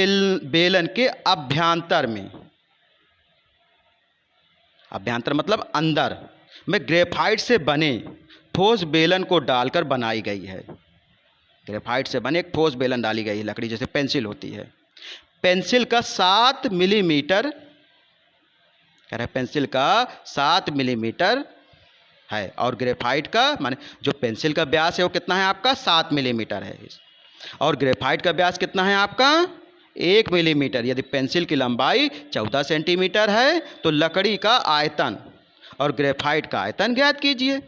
बेलन के अभ्यंतर में, अभ्यंतर मतलब अंदर में ग्रेफाइट से बने ठोस बेलन को डालकर बनाई गई है। ग्रेफाइट से बने एक ठोस बेलन डाली गई है, लकड़ी जैसे पेंसिल होती है। पेंसिल का 7 मिलीमीटर, कह रहे पेंसिल का 7 मिलीमीटर है और ग्रेफाइट का माने जो पेंसिल का व्यास है वो कितना है आपका 7 मिलीमीटर है और ग्रेफाइट का व्यास कितना है आपका 1 मिलीमीटर। यदि पेंसिल की लंबाई 14 सेंटीमीटर है तो लकड़ी का आयतन और ग्रेफाइट का आयतन ज्ञात कीजिए।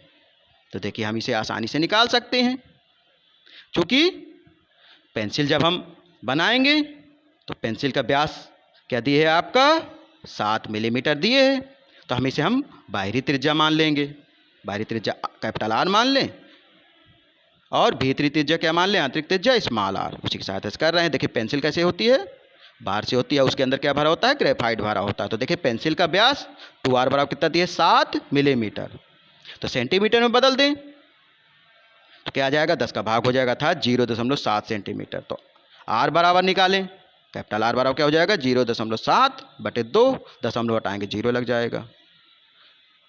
तो देखिए हम इसे आसानी से निकाल सकते हैं, क्योंकि पेंसिल जब हम बनाएंगे तो पेंसिल का व्यास क्या दिए है आपका 7 मिलीमीटर दिए है, तो हम इसे बाहरी त्रिज्या मान लेंगे। बाहरी त्रिज्या कैपिटल आर मान लें और भीतरी त्रिज्या क्या मान लें, आंतरिक त्रिज्या स्मॉल आर। उसी की सहायता से कर रहे हैं। देखिए पेंसिल कैसे होती है, बाहर से होती है, उसके अंदर क्या भरा होता है, ग्रेफाइट भरा होता है। तो देखिए पेंसिल का व्यास 2r बराबर कितना दिए 7 मिलीमीटर, तो सेंटीमीटर में बदल दें तो क्या आ जाएगा 10 का भाग हो जाएगा था 0.7 सेंटीमीटर। तो r बराबर निकालें, कैपिटल आर बराबर क्या हो जाएगा 0.7 बटे 2, दशमलव हटाएंगे 0 लग जाएगा।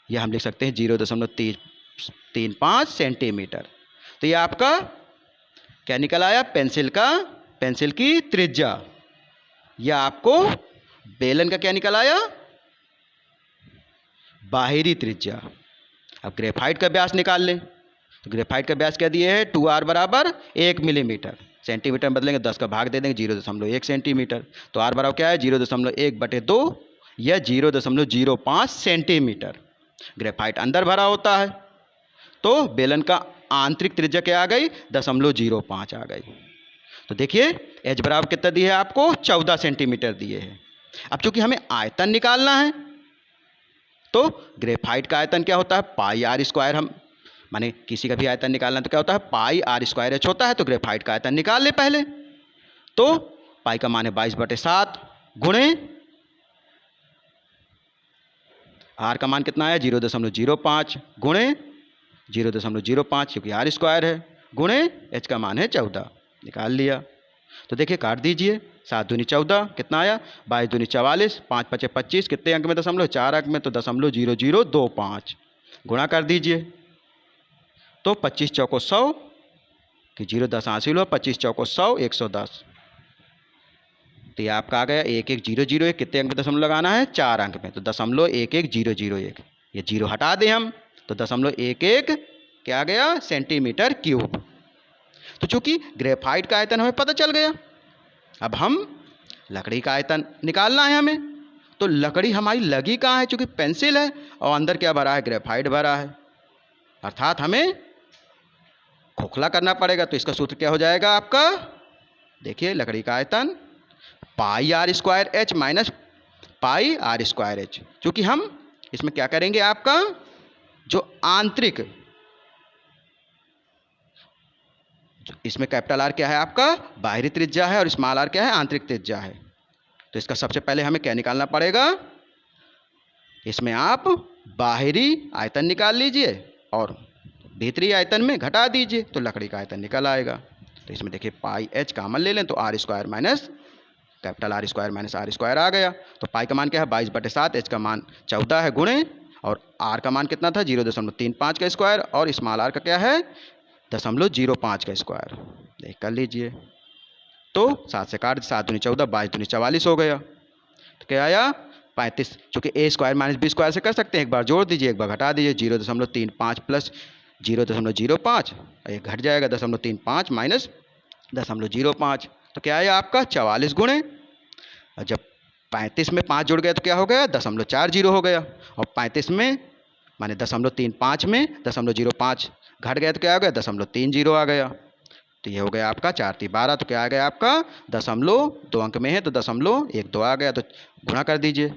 यह हम लिख सकते हैं 0.35 सेंटीमीटर। तो ये आपका क्या निकल आया, पेंसिल की त्रिज्या। यह आपको बेलन का क्या निकल आया, बाहरी त्रिज्या। अब ग्रेफाइट का व्यास निकाल लें, तो ग्रेफाइट का व्यास क्या दिए है 2r बराबर 1 मिलीमीटर, सेंटीमीटर में बदलेंगे 10 का भाग दे देंगे 0.1 सेंटीमीटर। तो r बराबर क्या है 0.1 बटे 2 या 0.05 सेंटीमीटर। ग्रेफाइट अंदर भरा होता है तो बेलन का आंतरिक त्रिज्या क्या आ गई 0.05 आ गई। तो देखिए h बराबर कितना दिए है आपको 14 सेंटीमीटर दिए है। अब चूंकि हमें आयतन निकालना है तो ग्रेफाइट का आयतन क्या होता है पाई आर स्क्वायर, हम माने किसी का भी आयतन निकालना तो क्या होता है पाई आर स्क्वायर एच होता है। तो ग्रेफाइट का आयतन निकाल ले पहले, तो पाई का मान है 22/7 गुणे आर का मान कितना है 0.05 गुणे 0.05 क्योंकि आर स्क्वायर है गुणे एच का मान है 14, निकाल लिया। तो देखिए काट दीजिए, 7 दूनी 14 कितना आया 22 दूनी 44, 5 पचे 25, कितने अंक में दशमलव 4 अंक में, तो 0.0025 गुणा कर दीजिए। तो 25 चौको 100 कि 0.10 हासिल हुआ, 25 चौको 100 110। तो ये आपका आ गया 11001, कितने अंक में दशमलव लगाना है 4 अंक में, तो 0.11001। ये जीरो हटा दें हम तो 0.11 क्या आ गया सेंटीमीटर क्यूब। तो चूंकि ग्रेफाइट का आयतन हमें पता चल गया, अब हम लकड़ी का आयतन निकालना है हमें। तो लकड़ी हमारी लगी कहाँ है, चूंकि पेंसिल है और अंदर क्या भरा है ग्रेफाइट भरा है, अर्थात हमें खोखला करना पड़ेगा। तो इसका सूत्र क्या हो जाएगा आपका, देखिए लकड़ी का आयतन pi R square H minus pi R square H. चूंकि हम इसमें क्या करेंगे आपका जो आंतरिक, इसमें कैपिटल आर क्या है आपका बाहरी त्रिज्या है और स्मॉल आर क्या है आंतरिक त्रिज्या है। तो इसका सबसे पहले हमें क्या निकालना पड़ेगा, इसमें आप बाहरी आयतन निकाल लीजिए और भीतरी आयतन में घटा दीजिए तो लकड़ी का आयतन निकल आएगा। तो इसमें देखिए पाई एच कॉमन ले लें तो R square minus capital R square minus R square आ गया। तो पाई का मान क्या है 22/7, एच का मान 14 है गुणे और आर का मान कितना था 0.35 का स्क्वायर और स्मॉल आर का क्या है 0.05 का स्क्वायर, देख कर लीजिए। तो 7 से काट 7 दूनी 14, 22 दूनी 44 हो गया। तो क्या आया 35, चूँकि ए स्क्वायर माइनस बी स्क्वायर से कर सकते हैं, एक बार जोड़ दीजिए एक बार घटा दीजिए, 0.35 प्लस 0.05 ये घट जाएगा 0.35 माइनस 0.05। तो क्या आया आपका 44 गुणे, और जब 35 में 5 जुड़ गया तो क्या हो गया 0.40 हो गया, और 35 में माने 0.35 में 0.05 घट गया तो क्या हो गया 0.30 आ गया। तो ये हो गया आपका 4 × 12, तो क्या आ गया आपका 0.2 अंक में है तो 0.12 आ गया। तो गुणा कर दीजिए,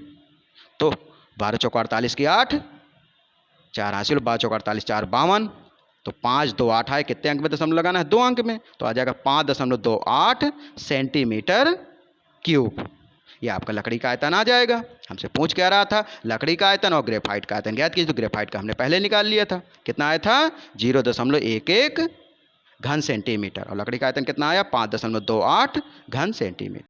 तो 12 चौको 48 की 8, 4 हासिल 12 चौको 48 4 52, तो 5 2 8 है, कितने अंक में दशमलव लगाना है 2 अंक में, तो आ जाएगा 5.28 सेंटीमीटर क्यूब। ये आपका लकड़ी का आयतन आ जाएगा। हमसे पूछ क्या रहा था लकड़ी का आयतन और ग्रेफाइट का आयतन ज्ञात कीजिए। तो ग्रेफाइट का हमने पहले निकाल लिया था, कितना आया था 0.11 घन सेंटीमीटर, और लकड़ी का आयतन कितना आया 5.28 घन सेंटीमीटर।